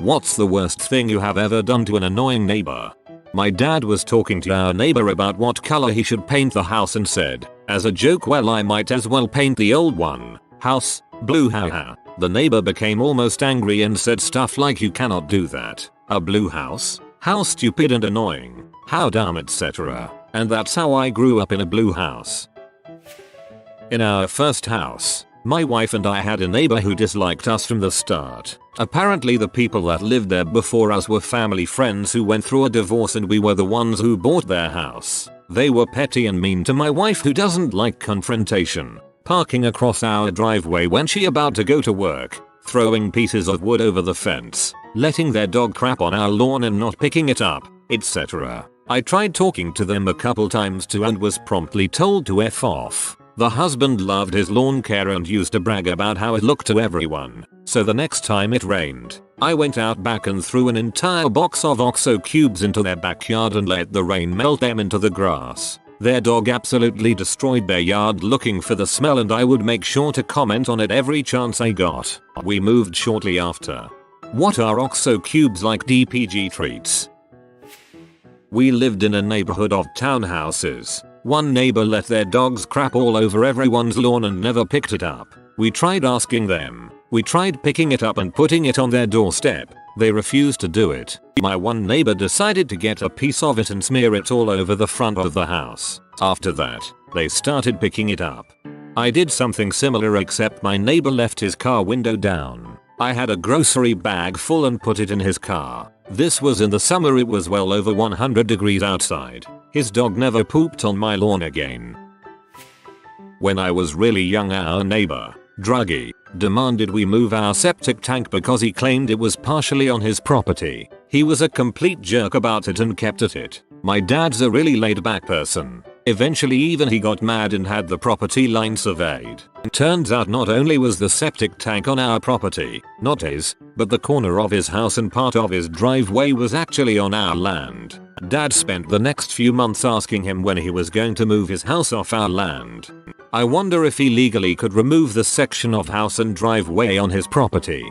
What's the worst thing you have ever done to an annoying neighbor? My dad was talking to our neighbor about what color he should paint the house and said, as a joke, well, I might as well paint the old house blue, haha. The neighbor became almost angry and said stuff like, you cannot do that. A blue house? How stupid and annoying. How dumb, etc. And that's how I grew up in a blue house. In our first house, my wife and I had a neighbor who disliked us from the start. Apparently the people that lived there before us were family friends who went through a divorce and we were the ones who bought their house. They were petty and mean to my wife, who doesn't like confrontation, parking across our driveway when she about to go to work, throwing pieces of wood over the fence, letting their dog crap on our lawn and not picking it up, etc. I tried talking to them a couple times too and was promptly told to F off. The husband loved his lawn care and used to brag about how it looked to everyone. So the next time it rained, I went out back and threw an entire box of OXO cubes into their backyard and let the rain melt them into the grass. Their dog absolutely destroyed their yard looking for the smell, and I would make sure to comment on it every chance I got. We moved shortly after. What are OXO cubes like DPG treats? We lived in a neighborhood of townhouses. One neighbor let their dogs crap all over everyone's lawn and never picked it up. We tried asking them. We tried picking it up and putting it on their doorstep. They refused to do it. My one neighbor decided to get a piece of it and smear it all over the front of the house. After that, they started picking it up. I did something similar, except my neighbor left his car window down. I had a grocery bag full and put it in his car. This was in the summer. It was well over 100 degrees outside. His dog never pooped on my lawn again. When I was really young, our neighbor, Druggy, demanded we move our septic tank because he claimed it was partially on his property. He was a complete jerk about it and kept at it. My dad's a really laid back person. Eventually even he got mad and had the property line surveyed. Turns out not only was the septic tank on our property, not his, but the corner of his house and part of his driveway was actually on our land. Dad spent the next few months asking him when he was going to move his house off our land. I wonder if he legally could remove the section of house and driveway on his property.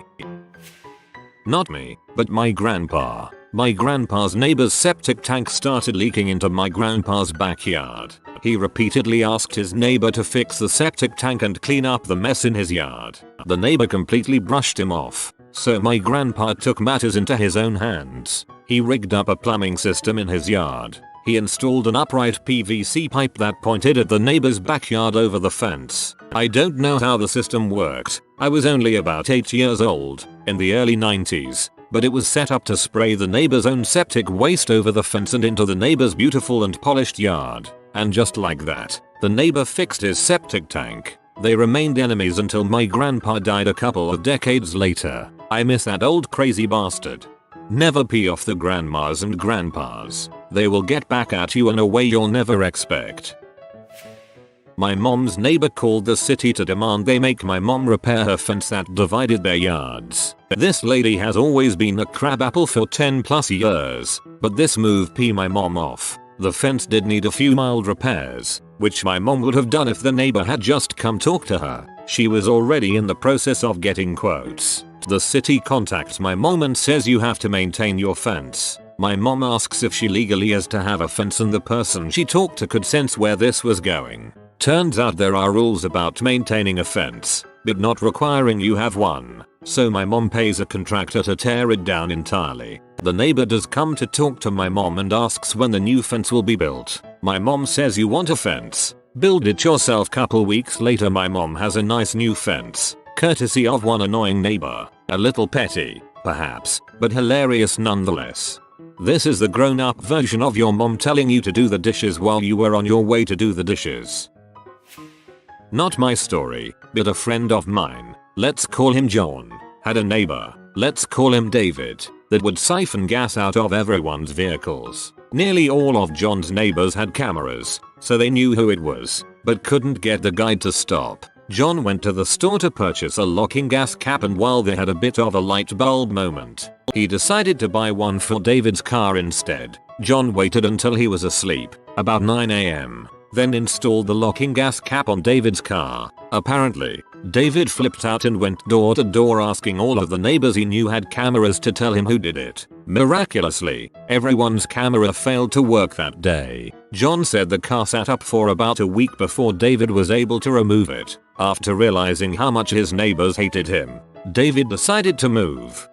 Not me, but my grandpa. My grandpa's neighbor's septic tank started leaking into my grandpa's backyard. He repeatedly asked his neighbor to fix the septic tank and clean up the mess in his yard. The neighbor completely brushed him off. So my grandpa took matters into his own hands. He rigged up a plumbing system in his yard. He installed an upright PVC pipe that pointed at the neighbor's backyard over the fence. I don't know how the system worked. I was only about 8 years old, in the early 90s. But it was set up to spray the neighbor's own septic waste over the fence and into the neighbor's beautiful and polished yard. And just like that, the neighbor fixed his septic tank. They remained enemies until my grandpa died a couple of decades later. I miss that old crazy bastard. Never pee off the grandmas and grandpas. They will get back at you in a way you'll never expect. My mom's neighbor called the city to demand they make my mom repair her fence that divided their yards. This lady has always been a crabapple for 10 plus years, but this move pissed my mom off. The fence did need a few mild repairs, which my mom would have done if the neighbor had just come talk to her. She was already in the process of getting quotes. The city contacts my mom and says you have to maintain your fence. My mom asks if she legally has to have a fence, and the person she talked to could sense where this was going. Turns out there are rules about maintaining a fence, but not requiring you have one. So my mom pays a contractor to tear it down entirely. The neighbor does come to talk to my mom and asks when the new fence will be built. My mom says, you want a fence? Build it yourself. Couple weeks later my mom has a nice new fence, courtesy of one annoying neighbor. A little petty, perhaps, but hilarious nonetheless. This is the grown-up version of your mom telling you to do the dishes while you were on your way to do the dishes. Not my story, but a friend of mine, let's call him John, had a neighbor, let's call him David, that would siphon gas out of everyone's vehicles. Nearly all of John's neighbors had cameras, so they knew who it was, but couldn't get the guy to stop. John went to the store to purchase a locking gas cap, and while they had a bit of a light bulb moment, he decided to buy one for David's car instead. John waited until he was asleep, about 9 AM, then installed the locking gas cap on David's car. Apparently, David flipped out and went door to door asking all of the neighbors he knew had cameras to tell him who did it. Miraculously, everyone's camera failed to work that day. John said the car sat up for about a week before David was able to remove it. After realizing how much his neighbors hated him, David decided to move.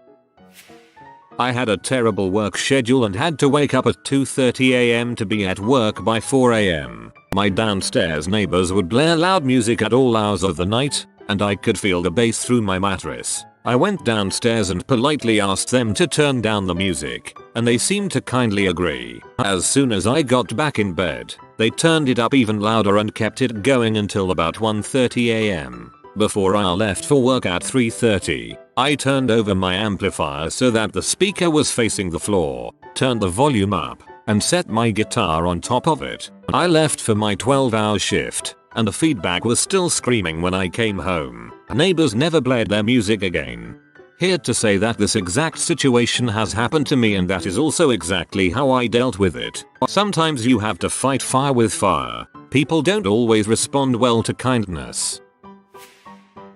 I had a terrible work schedule and had to wake up at 2:30 am to be at work by 4 am. My downstairs neighbors would blare loud music at all hours of the night, and I could feel the bass through my mattress. I went downstairs and politely asked them to turn down the music, and they seemed to kindly agree. As soon as I got back in bed, they turned it up even louder and kept it going until about 1:30 am. Before I left for work at 3:30, I turned over my amplifier so that the speaker was facing the floor, turned the volume up, and set my guitar on top of it. I left for my 12-hour shift, and the feedback was still screaming when I came home. Neighbors never blared their music again. Here to say that this exact situation has happened to me, and that is also exactly how I dealt with it. Sometimes you have to fight fire with fire. People don't always respond well to kindness.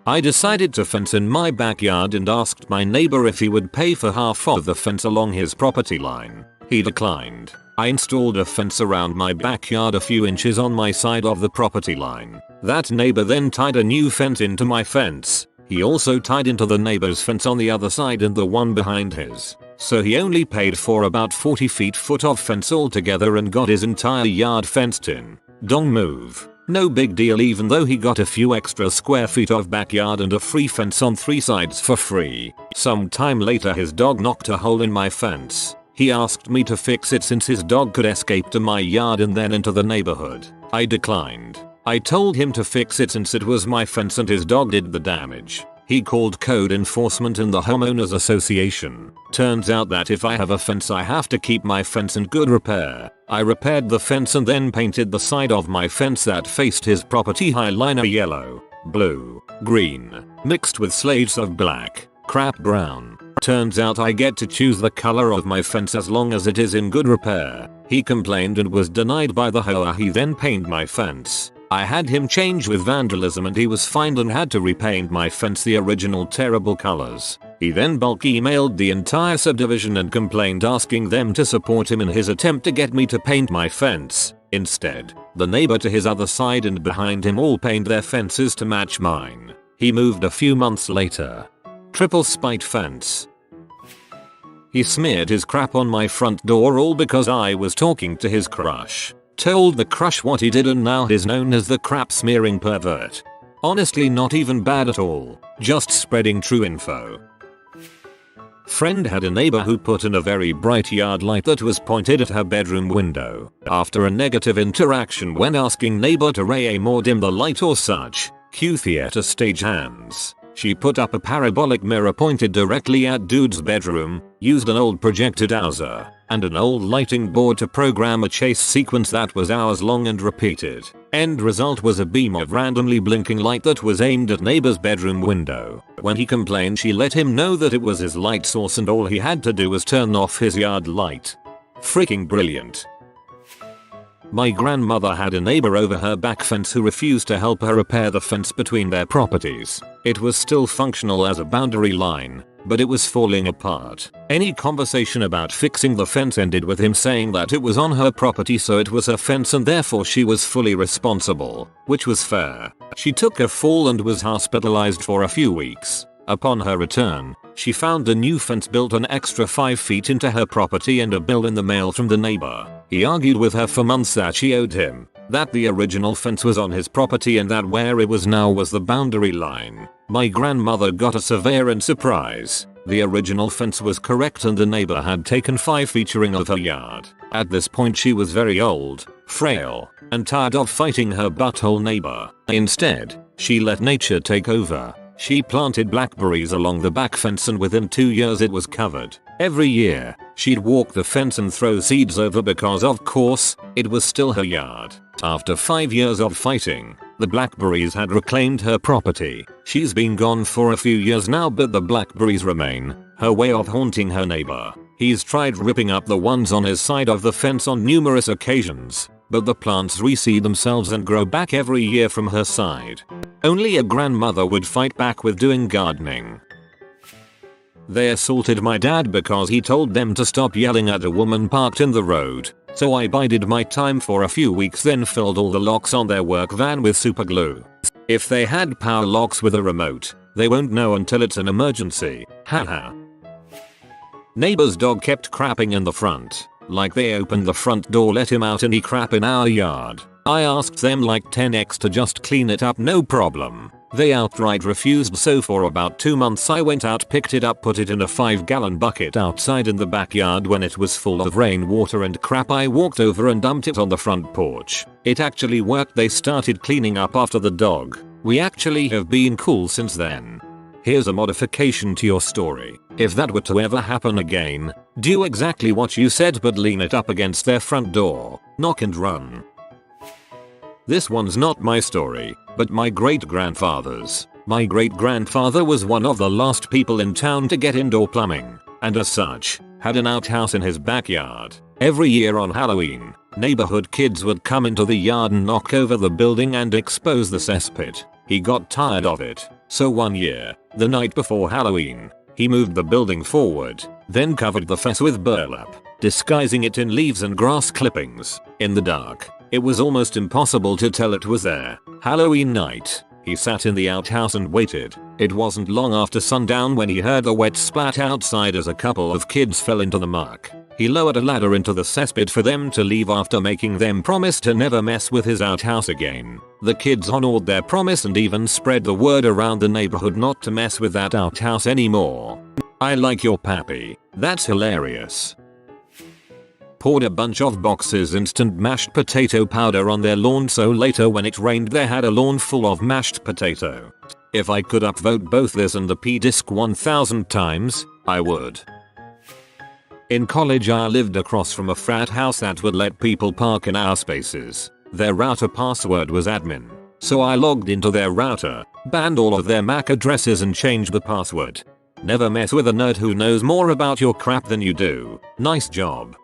I decided to fence in my backyard and asked my neighbor if he would pay for half of the fence along his property line. He declined. I installed a fence around my backyard a few inches on my side of the property line. That neighbor then tied a new fence into my fence. He also tied into the neighbor's fence on the other side and the one behind his. So he only paid for about 40 feet of fence altogether and got his entire yard fenced in. Dong move. No big deal, even though he got a few extra square feet of backyard and a free fence on 3 sides for free. Some time later his dog knocked a hole in my fence. He asked me to fix it since his dog could escape to my yard and then into the neighborhood. I declined. I told him to fix it since it was my fence and his dog did the damage. He called code enforcement and the homeowners association. Turns out that if I have a fence I have to keep my fence in good repair. I repaired the fence and then painted the side of my fence that faced his property highliner yellow, blue, green, mixed with shades of black, crap brown. Turns out I get to choose the color of my fence as long as it is in good repair. He complained and was denied by the HOA. He then painted my fence. I had him change with vandalism and he was fined and had to repaint my fence the original terrible colors. He then bulk emailed the entire subdivision and complained, asking them to support him in his attempt to get me to paint my fence. Instead, the neighbor to his other side and behind him all painted their fences to match mine. He moved a few months later. Triple spite fence. He smeared his crap on my front door all because I was talking to his crush. Told the crush what he did and now he's known as the crap smearing pervert. Honestly, not even bad at all, just spreading true info. Friend had a neighbor who put in a very bright yard light that was pointed at her bedroom window. After a negative interaction when asking neighbor to more dim the light or such, cue theater stage hands. She put up a parabolic mirror pointed directly at dude's bedroom, used an old projector dowser, and an old lighting board to program a chase sequence that was hours long and repeated. End result was a beam of randomly blinking light that was aimed at neighbor's bedroom window. When he complained, she let him know that it was his light source and all he had to do was turn off his yard light. Freaking brilliant. My grandmother had a neighbor over her back fence who refused to help her repair the fence between their properties. It was still functional as a boundary line, but it was falling apart. Any conversation about fixing the fence ended with him saying that it was on her property, so it was her fence and therefore she was fully responsible, which was fair. She took a fall and was hospitalized for a few weeks. Upon her return, she found a new fence built an extra 5 feet into her property and a bill in the mail from the neighbor. He argued with her for months that she owed him, that the original fence was on his property and that where it was now was the boundary line. My grandmother got a surveyor in surprise. The original fence was correct and the neighbor had taken 5 featuring of her yard. At this point she was very old, frail, and tired of fighting her butthole neighbor. Instead, she let nature take over. She planted blackberries along the back fence and within 2 years it was covered. Every year, she'd walk the fence and throw seeds over because of course, it was still her yard. After 5 years of fighting, the blackberries had reclaimed her property. She's been gone for a few years now, but the blackberries remain, her way of haunting her neighbor. He's tried ripping up the ones on his side of the fence on numerous occasions, but the plants reseed themselves and grow back every year from her side. Only a grandmother would fight back with doing gardening. They assaulted my dad because he told them to stop yelling at a woman parked in the road. So I bided my time for a few weeks, then filled all the locks on their work van with super glue. If they had power locks with a remote, they won't know until it's an emergency. Haha. Neighbor's dog kept crapping in the front. Like they opened the front door, let him out, and he crap in our yard. I asked them like 10x to just clean it up, no problem. They outright refused, so for about 2 months I went out, picked it up, put it in a 5-gallon bucket outside in the backyard. When it was full of rainwater and crap, I walked over and dumped it on the front porch. It actually worked. They started cleaning up after the dog. We actually have been cool since then. Here's a modification to your story. If that were to ever happen again, do exactly what you said but lean it up against their front door, knock and run. This one's not my story, but my great-grandfather's. My great-grandfather was one of the last people in town to get indoor plumbing, and as such, had an outhouse in his backyard. Every year on Halloween, neighborhood kids would come into the yard and knock over the building and expose the cesspit. He got tired of it, so one year, the night before Halloween, he moved the building forward, then covered the fence with burlap, disguising it in leaves and grass clippings. In the dark, it was almost impossible to tell it was there. Halloween night, he sat in the outhouse and waited. It wasn't long after sundown when he heard a wet splat outside as a couple of kids fell into the muck. He lowered a ladder into the cesspit for them to leave after making them promise to never mess with his outhouse again. The kids honored their promise and even spread the word around the neighborhood not to mess with that outhouse anymore. I like your pappy. That's hilarious. Poured a bunch of boxes instant mashed potato powder on their lawn, so later when it rained they had a lawn full of mashed potato. If I could upvote both this and the P-Disc 1000 times, I would. In college I lived across from a frat house that would let people park in our spaces. Their router password was admin, so I logged into their router, banned all of their MAC addresses and changed the password. Never mess with a nerd who knows more about your crap than you do. Nice job.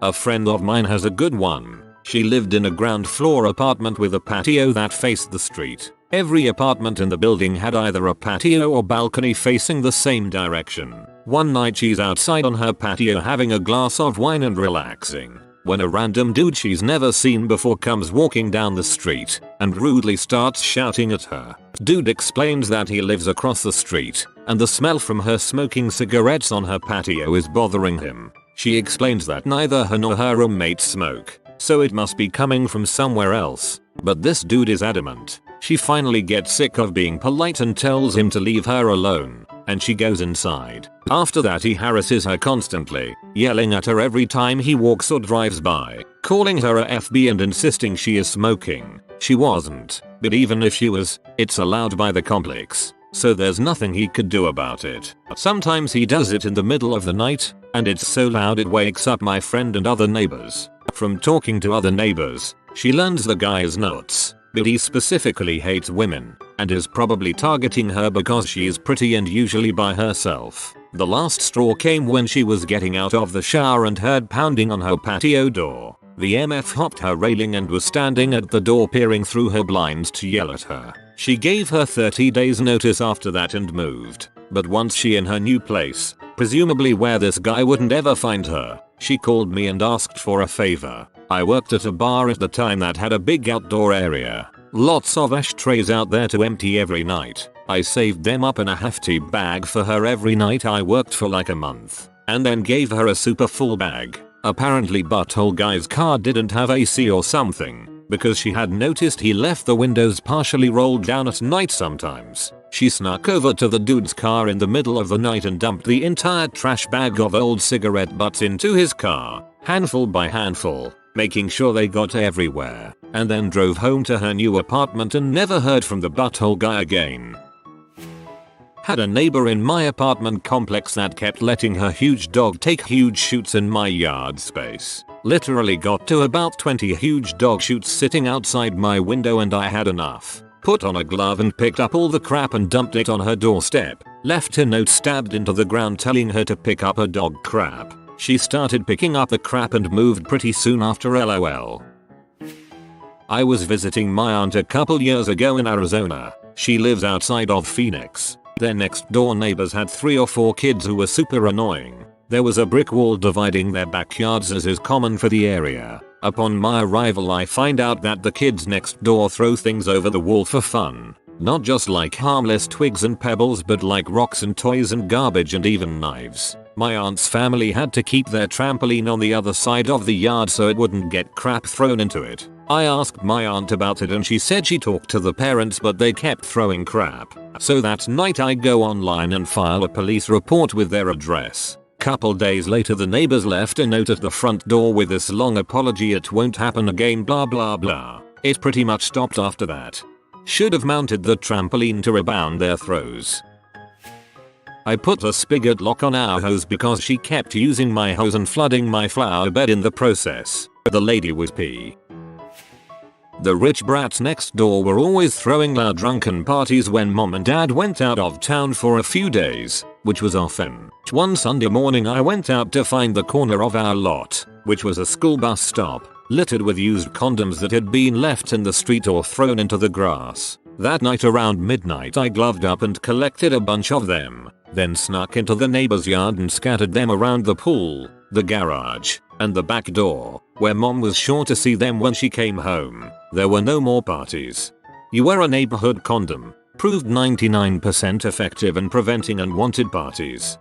A friend of mine has a good one. She lived in a ground floor apartment with a patio that faced the street. Every apartment in the building had either a patio or balcony facing the same direction. One night she's outside on her patio having a glass of wine and relaxing, when a random dude she's never seen before comes walking down the street and rudely starts shouting at her. Dude explains that he lives across the street and the smell from her smoking cigarettes on her patio is bothering him. She explains that neither her nor her roommate smoke, so it must be coming from somewhere else. But this dude is adamant. She finally gets sick of being polite and tells him to leave her alone, and she goes inside. After that he harasses her constantly, yelling at her every time he walks or drives by, calling her a FB and insisting she is smoking. She wasn't, but even if she was, it's allowed by the complex, so there's nothing he could do about it. Sometimes he does it in the middle of the night, and it's so loud it wakes up my friend and other neighbors. From talking to other neighbors, she learns the guy is nuts, but he specifically hates women, and is probably targeting her because she is pretty and usually by herself. The last straw came when she was getting out of the shower and heard pounding on her patio door. The MF hopped her railing and was standing at the door peering through her blinds to yell at her. She gave her 30 days notice after that and moved. But once she in her new place, presumably where this guy wouldn't ever find her, she called me and asked for a favor. I worked at a bar at the time that had a big outdoor area. Lots of ashtrays out there to empty every night. I saved them up in a hefty bag for her every night I worked for like a month, and then gave her a super full bag. Apparently butthole guy's car didn't have AC or something, because she had noticed he left the windows partially rolled down at night sometimes. She snuck over to the dude's car in the middle of the night and dumped the entire trash bag of old cigarette butts into his car, handful by handful, making sure they got everywhere, and then drove home to her new apartment and never heard from the butthole guy again. Had a neighbor in my apartment complex that kept letting her huge dog take huge shoots in my yard space. Literally got to about 20 huge dog shoots sitting outside my window and I had enough. Put on a glove and picked up all the crap and dumped it on her doorstep. Left a note stabbed into the ground telling her to pick up her dog crap. She started picking up the crap and moved pretty soon after, lol. I was visiting my aunt a couple years ago in Arizona. She lives outside of Phoenix. Their next door neighbors had 3 or 4 kids who were super annoying. There was a brick wall dividing their backyards, as is common for the area. Upon my arrival I find out that the kids next door throw things over the wall for fun. Not just like harmless twigs and pebbles, but like rocks and toys and garbage and even knives. My aunt's family had to keep their trampoline on the other side of the yard so it wouldn't get crap thrown into it. I asked my aunt about it and she said she talked to the parents but they kept throwing crap. So that night I go online and file a police report with their address. Couple days later the neighbors left a note at the front door with this long apology, it won't happen again, blah blah blah. It pretty much stopped after that. Should have mounted the trampoline to rebound their throws. I put a spigot lock on our hose because she kept using my hose and flooding my flower bed in the process. The lady was pee. The rich brats next door were always throwing loud drunken parties when mom and dad went out of town for a few days, which was often. One Sunday morning I went out to find the corner of our lot, which was a school bus stop, littered with used condoms that had been left in the street or thrown into the grass. That night around midnight I gloved up and collected a bunch of them, then snuck into the neighbor's yard and scattered them around the pool, the garage, and the back door, where mom was sure to see them when she came home. There were no more parties. You wear a neighborhood condom. Proved 99% effective in preventing unwanted parties.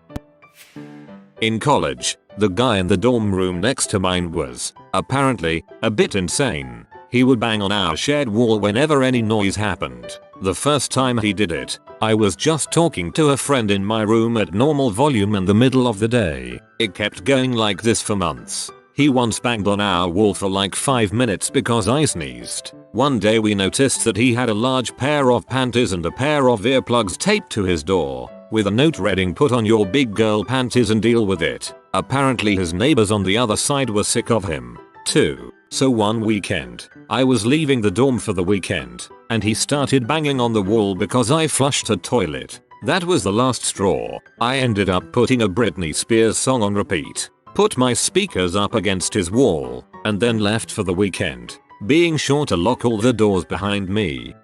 In college, the guy in the dorm room next to mine was, apparently, a bit insane. He would bang on our shared wall whenever any noise happened. The first time he did it, I was just talking to a friend in my room at normal volume in the middle of the day. It kept going like this for months. He once banged on our wall for like 5 minutes because I sneezed. One day we noticed that he had a large pair of panties and a pair of earplugs taped to his door, with a note reading, "Put on your big girl panties and deal with it." Apparently his neighbors on the other side were sick of him, too. So one weekend, I was leaving the dorm for the weekend, and he started banging on the wall because I flushed a toilet. That was the last straw. I ended up putting a Britney Spears song on repeat, put my speakers up against his wall, and then left for the weekend, being sure to lock all the doors behind me.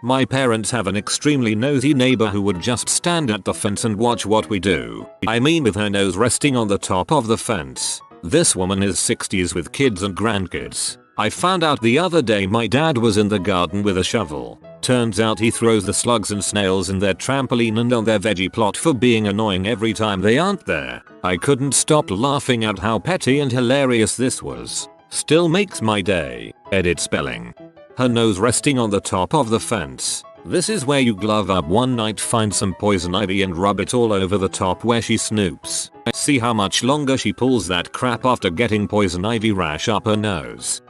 My parents have an extremely nosy neighbor who would just stand at the fence and watch what we do. I mean, with her nose resting on the top of the fence. This woman is 60s with kids and grandkids. I found out the other day my dad was in the garden with a shovel. Turns out he throws the slugs and snails in their trampoline and on their veggie plot for being annoying every time they aren't there. I couldn't stop laughing at how petty and hilarious this was. Still makes my day. Edit spelling. Her nose resting on the top of the fence. This is where you glove up one night, find some poison ivy and rub it all over the top where she snoops. See how much longer she pulls that crap after getting poison ivy rash up her nose.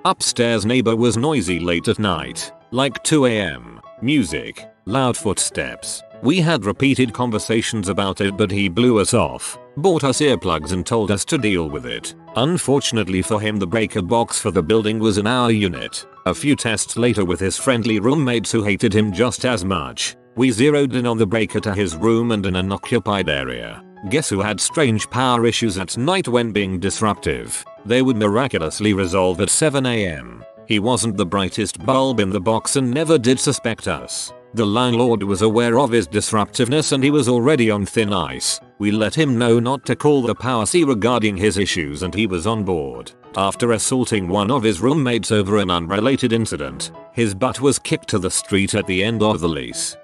Upstairs neighbor was noisy late at night, like 2 AM, music, loud footsteps. We had repeated conversations about it, but he blew us off, bought us earplugs and told us to deal with it. Unfortunately for him, the breaker box for the building was in our unit. A few tests later, with his friendly roommates who hated him just as much, we zeroed in on the breaker to his room and an unoccupied area. Guess who had strange power issues at night when being disruptive? They would miraculously resolve at 7 AM. He wasn't the brightest bulb in the box and never did suspect us. The landlord was aware of his disruptiveness and he was already on thin ice. We let him know not to call the power C regarding his issues and he was on board. After assaulting one of his roommates over an unrelated incident, his butt was kicked to the street at the end of the lease.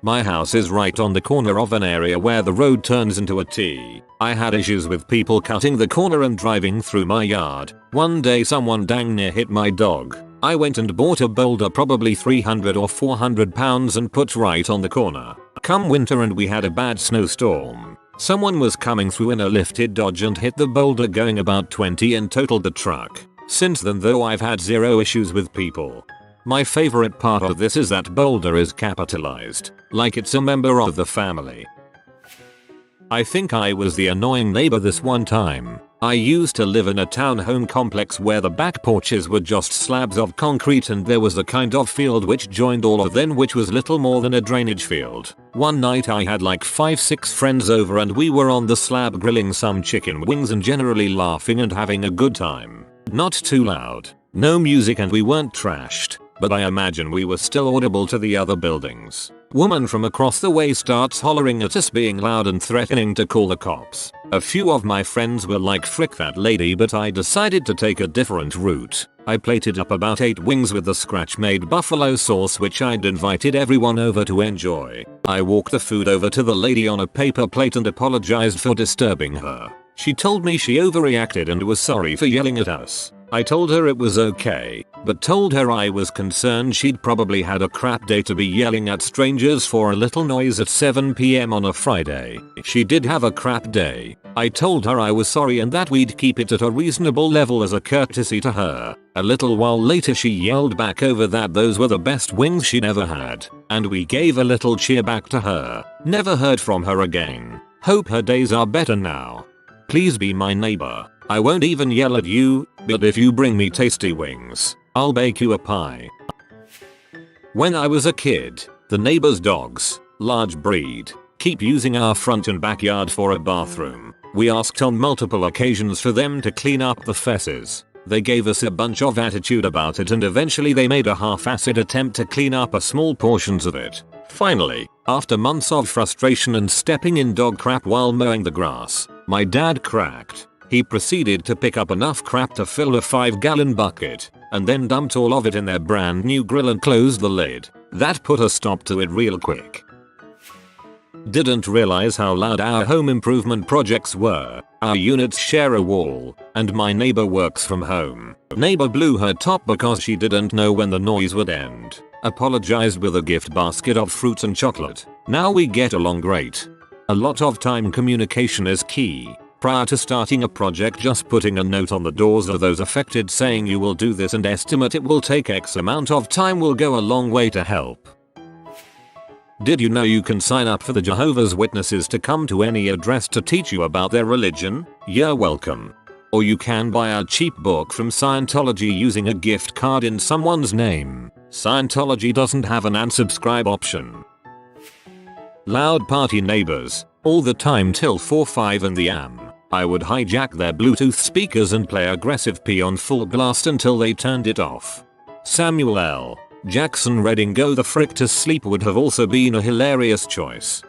My house is right on the corner of an area where the road turns into a T. I had issues with people cutting the corner and driving through my yard. One day someone dang near hit my dog. I went and bought a boulder, probably 300 or 400 pounds, and put right on the corner. Come winter and we had a bad snowstorm. Someone was coming through in a lifted Dodge and hit the boulder going about 20 and totaled the truck. Since then though, I've had zero issues with people. My favorite part of this is that boulder is capitalized, like it's a member of the family. I think I was the annoying neighbor this one time. I used to live in a townhome complex where the back porches were just slabs of concrete and there was a kind of field which joined all of them, which was little more than a drainage field. One night I had like 5-6 friends over and we were on the slab grilling some chicken wings and generally laughing and having a good time. Not too loud, no music, and we weren't trashed, but I imagine we were still audible to the other buildings. Woman from across the way starts hollering at us, being loud and threatening to call the cops. A few of my friends were like, frick that lady, but I decided to take a different route. I plated up about 8 wings with the scratch-made buffalo sauce which I'd invited everyone over to enjoy. I walked the food over to the lady on a paper plate and apologized for disturbing her. She told me she overreacted and was sorry for yelling at us. I told her it was okay, but told her I was concerned she'd probably had a crap day to be yelling at strangers for a little noise at 7 PM on a Friday. She did have a crap day. I told her I was sorry and that we'd keep it at a reasonable level as a courtesy to her. A little while later she yelled back over that those were the best wings she'd ever had, and we gave a little cheer back to her. Never heard from her again. Hope her days are better now. Please be my neighbor. I won't even yell at you, but if you bring me tasty wings, I'll bake you a pie. When I was a kid, the neighbor's dogs, large breed, keep using our front and backyard for a bathroom. We asked on multiple occasions for them to clean up the fesses. They gave us a bunch of attitude about it and eventually they made a half-assed attempt to clean up a small portions of it. Finally, after months of frustration and stepping in dog crap while mowing the grass, my dad cracked. He proceeded to pick up enough crap to fill a 5-gallon bucket, and then dumped all of it in their brand new grill and closed the lid. That put a stop to it real quick. Didn't realize how loud our home improvement projects were. Our units share a wall, and my neighbor works from home. Neighbor blew her top because she didn't know when the noise would end. Apologized with a gift basket of fruits and chocolate. Now we get along great. A lot of time communication is key. Prior to starting a project, just putting a note on the doors of those affected saying you will do this and estimate it will take X amount of time will go a long way to help. Did you know you can sign up for the Jehovah's Witnesses to come to any address to teach you about their religion? You're welcome. Or you can buy a cheap book from Scientology using a gift card in someone's name. Scientology doesn't have an unsubscribe option. Loud party neighbors, all the time till 4-5 in the AM. I would hijack their Bluetooth speakers and play aggressive P on full blast until they turned it off. Samuel L. Jackson Redding go the frick to sleep would have also been a hilarious choice.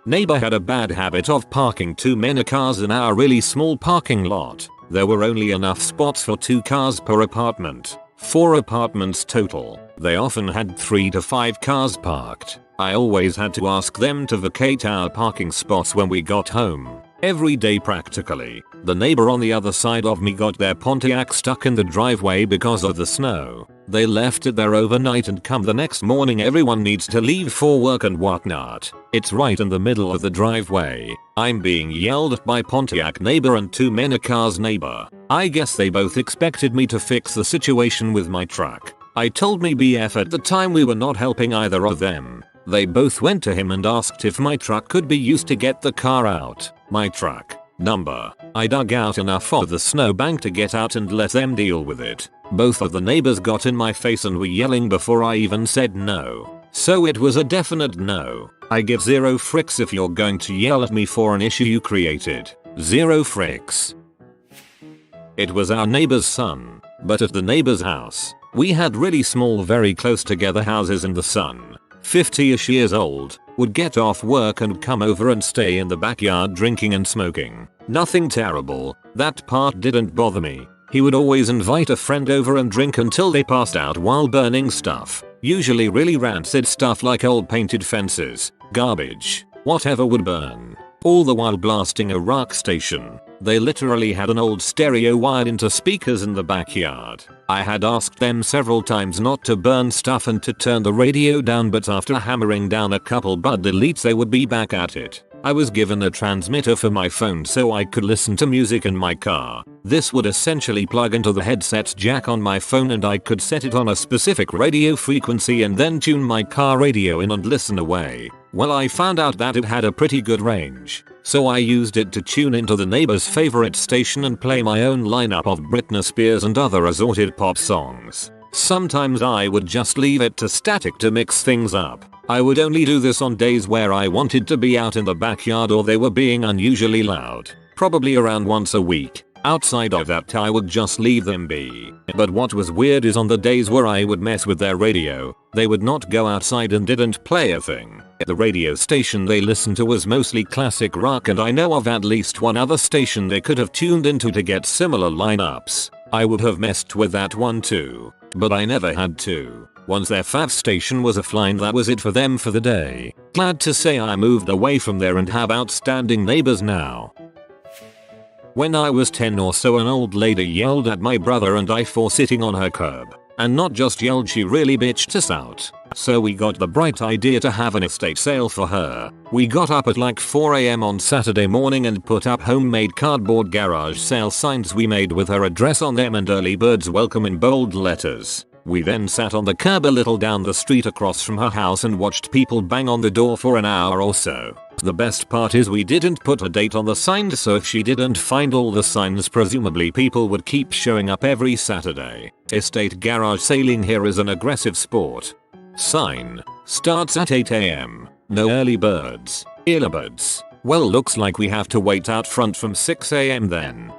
Neighbor had a bad habit of parking too many cars in our really small parking lot. There were only enough spots for 2 cars per apartment. 4 apartments total. They often had 3 to 5 cars parked. I always had to ask them to vacate our parking spots when we got home. Every day practically. The neighbor on the other side of me got their Pontiac stuck in the driveway because of the snow. They left it there overnight and come the next morning everyone needs to leave for work and whatnot. It's right in the middle of the driveway. I'm being yelled at by Pontiac neighbor and too many cars neighbor. I guess they both expected me to fix the situation with my truck. I told me BF at the time we were not helping either of them. They both went to him and asked if my truck could be used to get the car out. My truck number. I dug out enough of the snowbank to get out and let them deal with it. Both of the neighbors got in my face and were yelling before I even said no. So it was a definite no. I give 0 fricks if you're going to yell at me for an issue you created. 0 fricks. It was our neighbor's son, but at the neighbor's house. We had really small, very close together houses and the son, 50ish years old, would get off work and come over and stay in the backyard drinking and smoking. Nothing terrible, that part didn't bother me. He would always invite a friend over and drink until they passed out while burning stuff. Usually really rancid stuff like old painted fences, garbage, whatever would burn. All the while blasting a rock station. They literally had an old stereo wired into speakers in the backyard. I had asked them several times not to burn stuff and to turn the radio down, but after hammering down a couple bud deletes they would be back at it. I was given a transmitter for my phone so I could listen to music in my car. This would essentially plug into the headset jack on my phone and I could set it on a specific radio frequency and then tune my car radio in and listen away. Well, I found out that it had a pretty good range, so I used it to tune into the neighbor's favorite station and play my own lineup of Britney Spears and other assorted pop songs. Sometimes I would just leave it to static to mix things up. I would only do this on days where I wanted to be out in the backyard or they were being unusually loud, probably around once a week. Outside of that I would just leave them be. But what was weird is on the days where I would mess with their radio, they would not go outside and didn't play a thing. The radio station they listened to was mostly classic rock, and I know of at least one other station they could have tuned into to get similar lineups. I would have messed with that one too, but I never had to. Once their fav station was offline, that was it for them for the day. Glad to say I moved away from there and have outstanding neighbors now. When I was 10 or so, an old lady yelled at my brother and I for sitting on her curb. And not just yelled, she really bitched us out. So we got the bright idea to have an estate sale for her. We got up at like 4 AM on Saturday morning and put up homemade cardboard garage sale signs we made with her address on them and early birds welcome in bold letters. We then sat on the curb a little down the street across from her house and watched people bang on the door for an hour or so. The best part is we didn't put a date on the signs, so if she didn't find all the signs, presumably people would keep showing up every Saturday. Estate garage sailing here is an aggressive sport. Sign. Starts at 8 AM. No early birds. Earbuds. Well, looks like we have to wait out front from 6 AM then.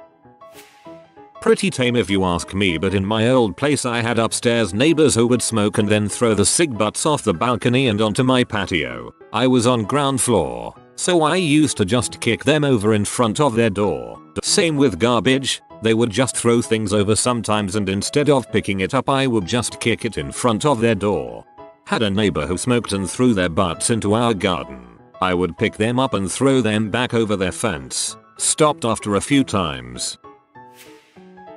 Pretty tame if you ask me, but in my old place I had upstairs neighbors who would smoke and then throw the cig butts off the balcony and onto my patio. I was on ground floor, so I used to just kick them over in front of their door. Same with garbage, they would just throw things over sometimes and instead of picking it up I would just kick it in front of their door. Had a neighbor who smoked and threw their butts into our garden. I would pick them up and throw them back over their fence. Stopped after a few times.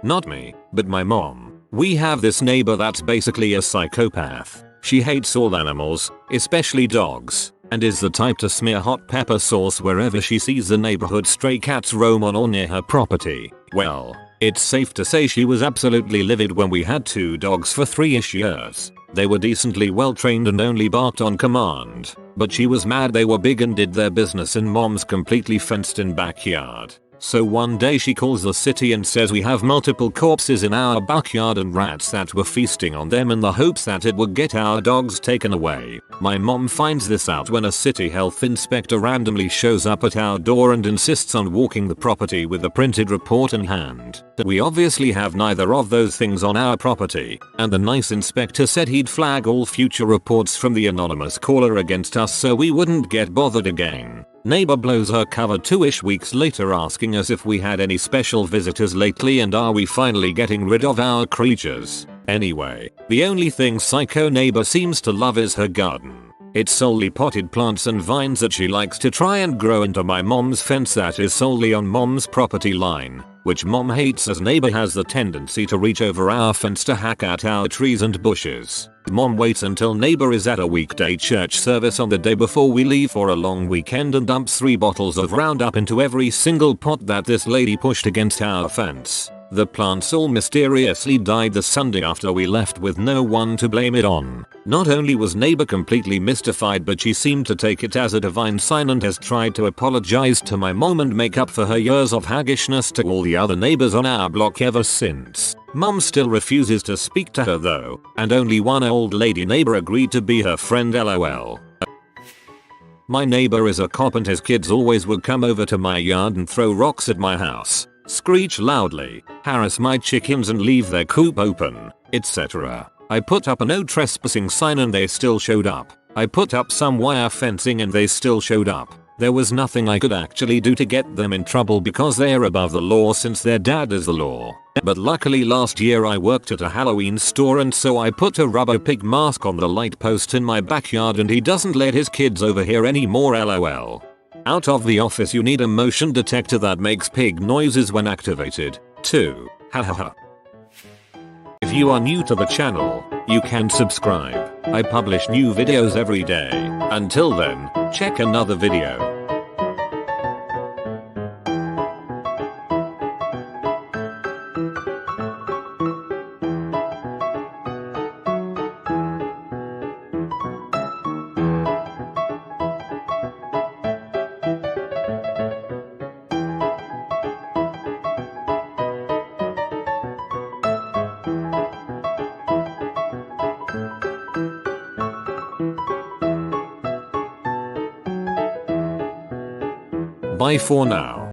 Not me, but my mom. We have this neighbor that's basically a psychopath. She hates all animals, especially dogs, and is the type to smear hot pepper sauce wherever she sees the neighborhood stray cats roam on or near her property. Well, it's safe to say she was absolutely livid when we had 2 dogs for 3-ish years. They were decently well trained and only barked on command, but she was mad they were big and did their business in mom's completely fenced in backyard. So one day she calls the city and says we have multiple corpses in our backyard and rats that were feasting on them in the hopes that it would get our dogs taken away. My mom finds this out when a city health inspector randomly shows up at our door and insists on walking the property with a printed report in hand. We obviously have neither of those things on our property, and the nice inspector said he'd flag all future reports from the anonymous caller against us so we wouldn't get bothered again. Neighbor blows her cover 2-ish weeks later asking us if we had any special visitors lately and are we finally getting rid of our creatures. Anyway, the only thing psycho neighbor seems to love is her garden. It's solely potted plants and vines that she likes to try and grow into my mom's fence that is solely on mom's property line, which mom hates as neighbor has the tendency to reach over our fence to hack at our trees and bushes. Mom waits until neighbor is at a weekday church service on the day before we leave for a long weekend and dumps 3 bottles of Roundup into every single pot that this lady pushed against our fence. The plants all mysteriously died the Sunday after we left with no one to blame it on. Not only was neighbor completely mystified, but she seemed to take it as a divine sign and has tried to apologize to my mom and make up for her years of haggishness to all the other neighbors on our block ever since. Mom still refuses to speak to her though, and only one old lady neighbor agreed to be her friend, lol. My neighbor is a cop and his kids always would come over to my yard and throw rocks at my house, screech loudly, harass my chickens and leave their coop open, etc. I put up a no trespassing sign and they still showed up. I put up some wire fencing and they still showed up. There was nothing I could actually do to get them in trouble because they're above the law since their dad is the law. But luckily last year I worked at a Halloween store and so I put a rubber pig mask on the light post in my backyard and he doesn't let his kids over here anymore, lol. Out of the office you need a motion detector that makes pig noises when activated, too. Hahaha. If you are new to the channel, you can subscribe. I publish new videos every day. Until then, check another video. Bye for now.